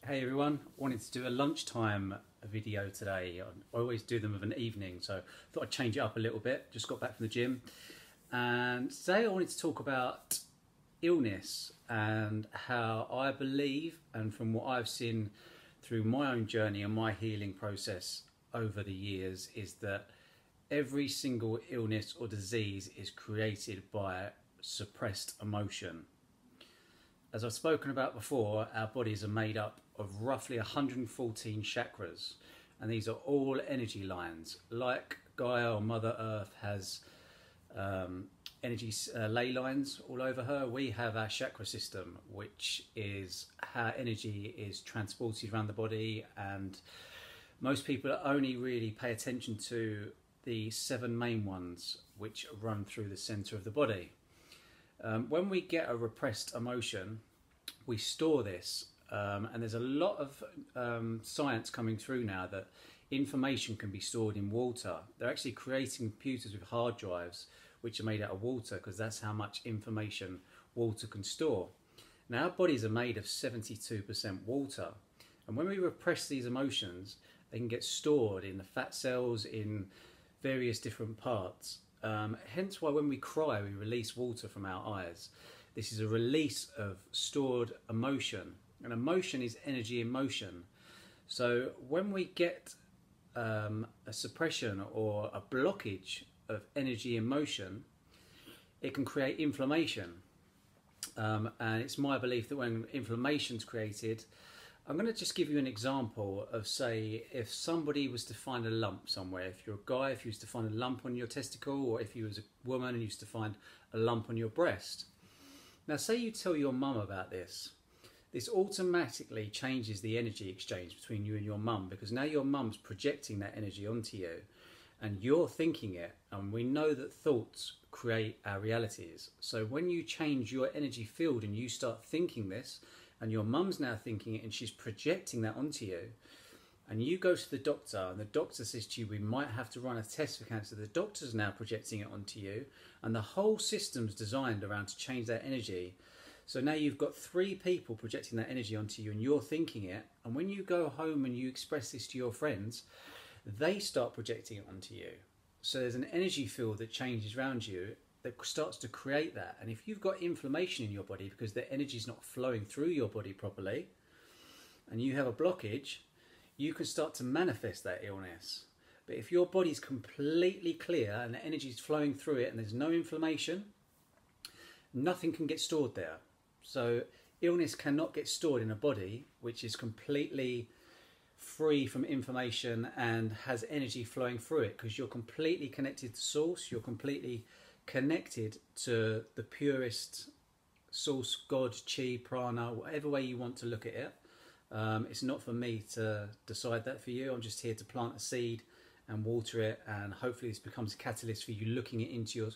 Hey everyone, wanted to do a lunchtime video today. I always do them of an evening, so thought I'd change it up a little bit. Just got back from the gym, and today I wanted to talk about illness and how I believe, and from what I've seen through my own journey and my healing process over the years, is that every single illness or disease is created by suppressed emotion. As I've spoken about before, our bodies are made up of roughly 114 chakras, and these are all energy lines. Like Gaia or Mother Earth has energy ley lines all over her, we have our chakra system, which is how energy is transported around the body, and most people only really pay attention to the 7 main ones which run through the center of the body. When we get a repressed emotion, we store this, and there's a lot of science coming through now that information can be stored in water. They're actually creating computers with hard drives which are made out of water, because that's how much information water can store. Now, our bodies are made of 72% water, and when we repress these emotions, they can get stored in the fat cells, in various different parts. Hence why when we cry, we release water from our eyes. This is a release of stored emotion, and emotion is energy in motion. So when we get a suppression or a blockage of energy in motion, it can create inflammation. And it's my belief that when inflammation is created, I'm going to just give you an example of, say, if somebody was to find a lump somewhere. If you're a guy, if you was to find a lump on your testicle, or if you was a woman and you used to find a lump on your breast. Now, say you tell your mum about this. This automatically changes the energy exchange between you and your mum, because now your mum's projecting that energy onto you and you're thinking it, and we know that thoughts create our realities. So when you change your energy field and you start thinking this, and your mum's now thinking it and she's projecting that onto you, and you go to the doctor and the doctor says to you, we might have to run a test for cancer, the doctor's now projecting it onto you, and the whole system's designed around to change that energy. So now you've got 3 people projecting that energy onto you and you're thinking it, and when you go home and you express this to your friends, they start projecting it onto you. So there's an energy field that changes around you that starts to create that. And if you've got inflammation in your body because the energy is not flowing through your body properly, and you have a blockage, you can start to manifest that illness. But if your body's completely clear and the energy is flowing through it and there's no inflammation, nothing can get stored there. So illness cannot get stored in a body which is completely free from information and has energy flowing through it, because you're completely connected to source, you're completely connected to the purest source, God, chi, prana, whatever way you want to look at it. It's not for me to decide that for you. I'm just here to plant a seed and water it, and hopefully this becomes a catalyst for you looking into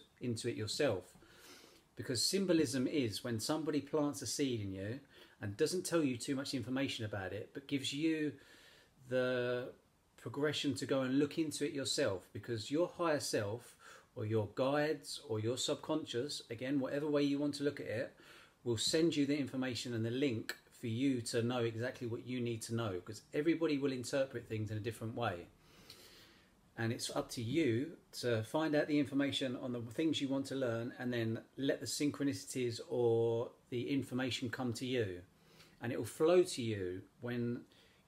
it yourself. Because symbolism is when somebody plants a seed in you and doesn't tell you too much information about it, but gives you the progression to go and look into it yourself, because your higher self, or your guides, or your subconscious, again, whatever way you want to look at it, will send you the information and the link for you to know exactly what you need to know, because everybody will interpret things in a different way. And it's up to you to find out the information on the things you want to learn, and then let the synchronicities or the information come to you. And it will flow to you when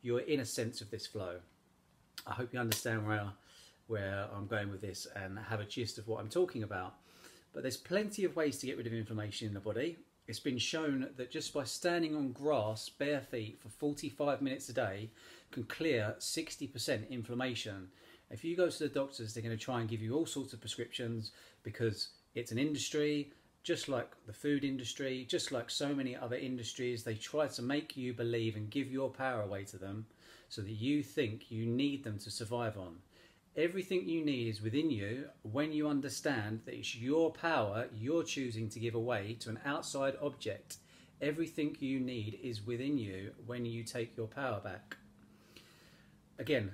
you're in a sense of this flow. I hope you understand where I'm going with this and have a gist of what I'm talking about. But there's plenty of ways to get rid of inflammation in the body. It's been shown that just by standing on grass bare feet for 45 minutes a day can clear 60% inflammation. If you go to the doctors, they're going to try and give you all sorts of prescriptions, because it's an industry, just like the food industry, just like so many other industries. They try to make you believe and give your power away to them so that you think you need them to survive on. Everything you need is within you when you understand that it's your power you're choosing to give away to an outside object. Everything you need is within you when you take your power back. Again,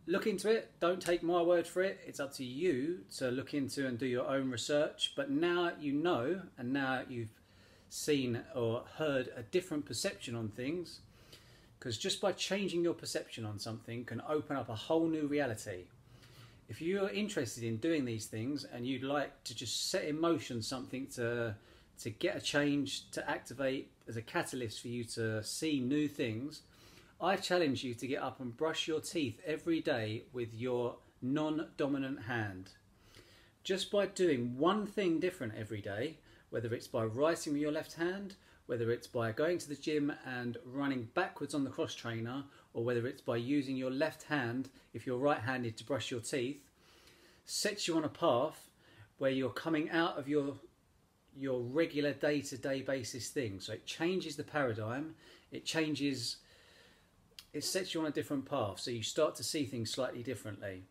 look into it. Don't take my word for it. It's up to you to look into and do your own research. But now you know, and now you've seen or heard a different perception on things, because just by changing your perception on something can open up a whole new reality. If you're interested in doing these things and you'd like to just set in motion something to get a change, to activate as a catalyst for you to see new things, I challenge you to get up and brush your teeth every day with your non-dominant hand. Just by doing one thing different every day, whether it's by writing with your left hand, whether it's by going to the gym and running backwards on the cross trainer, or whether it's by using your left hand, if you're right-handed, to brush your teeth, sets you on a path where you're coming out of your regular day-to-day basis thing. So it changes the paradigm, it sets you on a different path, so you start to see things slightly differently.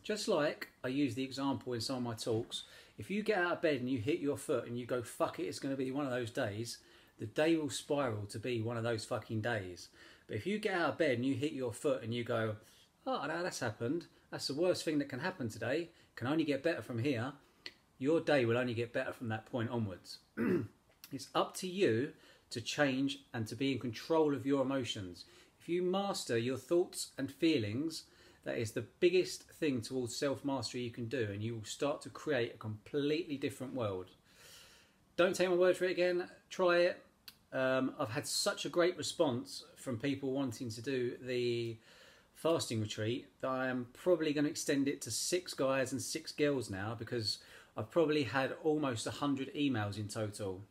Just like I use the example in some of my talks, if you get out of bed and you hit your foot and you go, fuck it, it's going to be one of those days, the day will spiral to be one of those fucking days. But if you get out of bed and you hit your foot and you go, oh, no, that's happened, that's the worst thing that can happen today, can only get better from here, your day will only get better from that point onwards. It's up to you to change and to be in control of your emotions. If you master your thoughts and feelings, that is the biggest thing towards self-mastery you can do, and you will start to create a completely different world. Don't take my word for it again, try it. I've had such a great response from people wanting to do the fasting retreat that I am probably going to extend it to 6 guys and 6 girls now, because I've probably had almost 100 emails in total.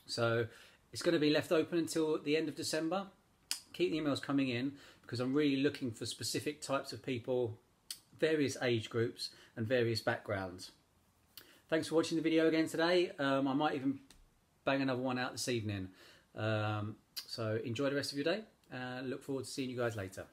So it's going to be left open until the end of December. Keep the emails coming in, because I'm really looking for specific types of people, various age groups and various backgrounds. Thanks for watching the video again today. I might even bang another one out this evening. So enjoy the rest of your day and look forward to seeing you guys later.